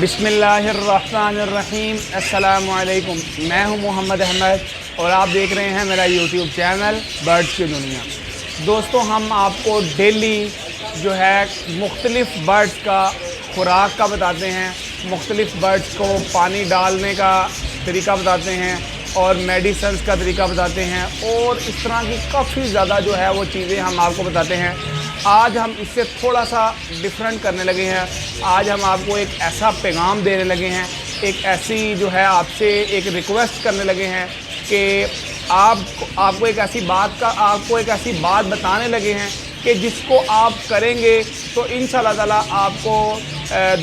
बिस्मिल्लाहिर्रहमानिर्रहीम। अस्सलामु अलैकुम। मैं हूं मोहम्मद अहमद और आप देख रहे हैं मेरा यूट्यूब चैनल बर्ड्स की दुनिया। दोस्तों, हम आपको डेली जो है मुख्तलिफ़ बर्ड्स का खुराक का बताते हैं, मुख्तलिफ़ बर्ड्स को पानी डालने का तरीका बताते हैं और मेडिसिन्स का तरीका बताते हैं और इस तरह की काफ़ी ज़्यादा जो है वो चीज़ें हम आपको बताते हैं। आज हम इससे थोड़ा सा डिफरेंट करने लगे हैं। आज हम आपको एक ऐसा पैगाम देने लगे हैं, एक ऐसी जो है आपसे एक रिक्वेस्ट करने लगे हैं कि आपको एक ऐसी बात बताने लगे हैं कि जिसको आप करेंगे तो इंशाअल्लाह ताला आपको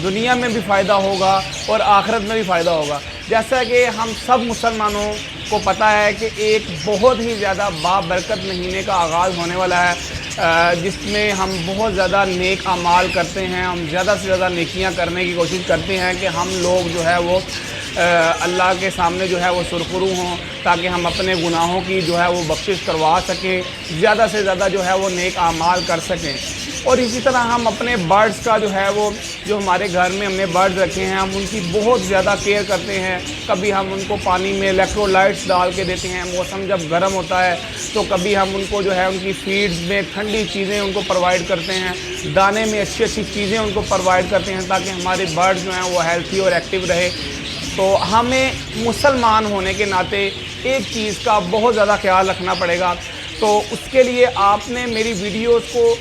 दुनिया में भी फ़ायदा होगा और आखिरत में भी फ़ायदा होगा। जैसा कि हम सब मुसलमानों को पता है कि एक बहुत ही ज़्यादा बाबरकत महीने का आगाज़ होने वाला है, जिसमें हम बहुत ज़्यादा नेक अमाल करते हैं। हम ज़्यादा से ज़्यादा नेकियां करने की कोशिश करते हैं कि हम लोग जो है वो अल्लाह के सामने जो है वो सुरखरू हों, ताकि हम अपने गुनाहों की जो है वो बख्शिश करवा सकें, ज़्यादा से ज़्यादा जो है वो नेक अमाल कर सकें। और इसी तरह हम अपने बर्ड्स का जो है वो जो हमारे घर में हमने बर्ड्स रखे हैं, हम उनकी बहुत ज़्यादा केयर करते हैं। कभी हम उनको पानी में इलेक्ट्रोलाइट्स डाल के देते हैं, मौसम जब गर्म होता है तो कभी हम उनको जो है उनकी फीड्स में ठंडी चीज़ें उनको प्रोवाइड करते हैं, दाने में अच्छी अच्छी चीज़ें उनको प्रोवाइड करते हैं ताकि हमारे बर्ड्स जो हैं वो हेल्थी और एक्टिव रहे। तो हमें मुसलमान होने के नाते एक चीज़ का बहुत ज़्यादा ख्याल रखना पड़ेगा। तो उसके लिए आपने मेरी वीडियोस को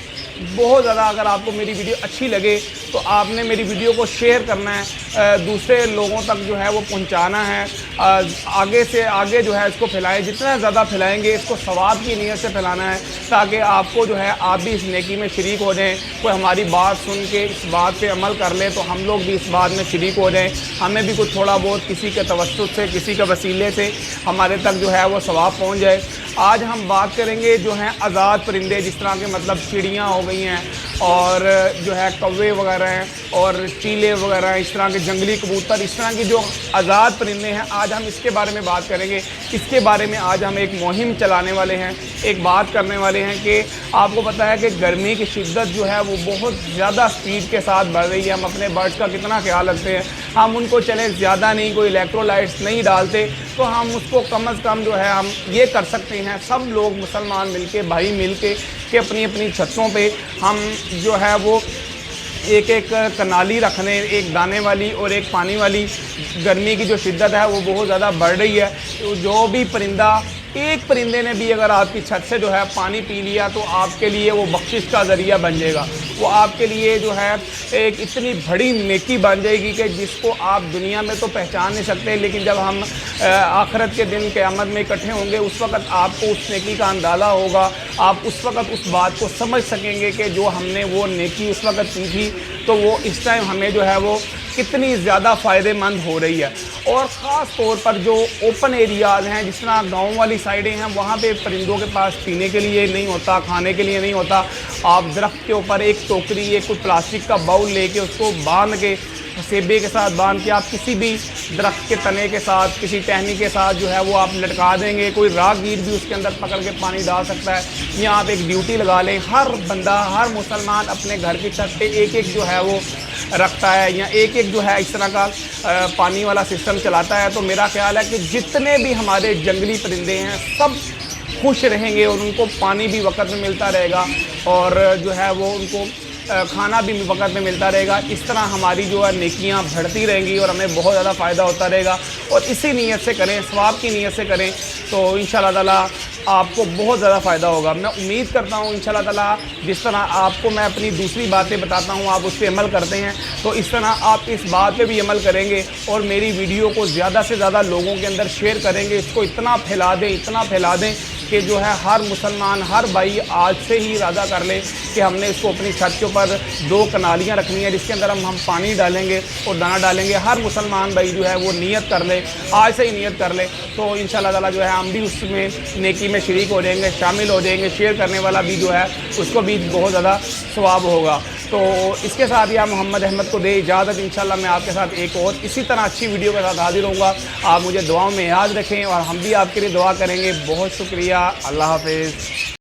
बहुत ज़्यादा, अगर आपको मेरी वीडियो अच्छी लगे तो आपने मेरी वीडियो को शेयर करना है, दूसरे लोगों तक जो है वो पहुंचाना है, आगे से आगे जो है इसको फैलाएं। जितना ज़्यादा फैलाएंगे इसको सवाब की नीयत से फैलाना है ताकि आपको जो है आप भी इस नेकी में शरीक हो जाएं। कोई हमारी बात सुन के इस बात पे अमल कर ले तो हम लोग भी इस बात में शरीक हो जाएं, हमें भी कुछ थोड़ा बहुत किसी के तवस्सुत से, किसी के वसीले से हमारे तक जो है वो सवाब पहुँच जाए। आज हम बात करेंगे जो हैं आज़ाद परिंदे, जिस तरह के मतलब चिड़ियाँ हो गई हैं और जो है कौवे वगैरह हैं और चीले वगैरह हैं, इस तरह के जंगली कबूतर, इस तरह की जो आज़ाद परिंदे हैं, आज हम इसके बारे में बात करेंगे। इसके बारे में आज हम एक मुहिम चलाने वाले हैं, एक बात करने वाले हैं कि आपको पता है कि गर्मी की शिद्दत जो है वो बहुत ज़्यादा स्पीड के साथ बढ़ रही है। हम अपने बर्ड्स का कितना ख्याल रखते हैं, हम उनको चले ज़्यादा नहीं, कोई इलेक्ट्रोलाइट्स नहीं डालते, तो हम उसको कम अज़ कम जो है हम ये कर सकते हैं, सब लोग मुसलमान मिलके, भाई मिलके, कि अपनी अपनी छतों पे हम जो है वो एक एक कनाली रख लें, एक दाने वाली और एक पानी वाली। गर्मी की जो शिद्दत है वो बहुत ज़्यादा बढ़ रही है, तो जो भी परिंदा, एक परिंदे ने भी अगर आपकी छत से जो है पानी पी लिया तो आपके लिए वो बख्शिश का ज़रिया बन जाएगा। वो आपके लिए जो है एक इतनी बड़ी नेकी बन जाएगी कि जिसको आप दुनिया में तो पहचान नहीं सकते, लेकिन जब हम आखिरत के दिन क़यामत में इकट्ठे होंगे उस वक़्त आपको उस नेकी का अंदाज़ा होगा। आप उस वक़्त उस बात को समझ सकेंगे कि जो हमने वो नेकी उस वक़्त की थी तो वो इस टाइम हमें जो है वो कितनी ज़्यादा फ़ायदेमंद हो रही है। और ख़ास तौर पर जो ओपन एरियाज़ हैं, जिस तरह गाँव वाली साइडें हैं, वहाँ पे परिंदों के पास पीने के लिए नहीं होता, खाने के लिए नहीं होता। आप दरख्त के ऊपर एक टोकरी, एक कोई प्लास्टिक का बाउल लेके उसको बांध के, सेबे के साथ बांध के, आप किसी भी दरख्त के तने के साथ, किसी टहनी के साथ जो है वो आप लटका देंगे। कोई राहगीर भी उसके अंदर पकड़ के पानी डाल सकता है। या आप एक ड्यूटी लगा लें, हर बंदा, हर मुसलमान अपने घर की छत पे एक एक जो है वो रखता है या एक एक जो है इस तरह का पानी वाला सिस्टम चलाता है। तो मेरा ख्याल है कि जितने भी हमारे जंगली परिंदे हैं सब खुश रहेंगे और उनको पानी भी वक्त में मिलता रहेगा और जो है वो उनको खाना भी वक्त में मिलता रहेगा। इस तरह हमारी जो है नेकियां बढ़ती रहेंगी और हमें बहुत ज़्यादा फ़ायदा होता रहेगा। और इसी नीयत से करें, सवाब की नीयत से करें तो इंशाअल्लाह ताला आपको बहुत ज़्यादा फ़ायदा होगा। मैं उम्मीद करता हूँ इंशाअल्लाह ताला जिस तरह आपको मैं अपनी दूसरी बातें बताता हूँ आप उस पर अमल करते हैं, तो इस तरह आप इस बात पे भी अमल करेंगे और मेरी वीडियो को ज़्यादा से ज़्यादा लोगों के अंदर शेयर करेंगे। इसको इतना फैला दें, इतना फैला दें कि जो है हर मुसलमान, हर भाई आज से ही इरादा कर ले कि हमने इसको अपनी छत के ऊपर 2 कनालियाँ रखनी है जिसके अंदर हम पानी डालेंगे और दाना डालेंगे। हर मुसलमान भाई जो है वो नियत कर ले, आज से ही नियत कर ले, तो इंशाअल्लाह ताला जो है हम भी उसमें नेकी में शरीक हो जाएंगे, शामिल हो जाएंगे। शेयर करने वाला भी जो है उसको भी बहुत ज़्यादा सवाब होगा। तो इसके साथ ही आप मोहम्मद अहमद को दे इजाज़त। इंशाअल्लाह मैं आपके साथ एक और इसी तरह अच्छी वीडियो के साथ हाजिर होऊंगा। आप मुझे दुआओं में याद रखें और हम भी आपके लिए दुआ करेंगे। बहुत शुक्रिया। अल्लाह हाफ़िज़।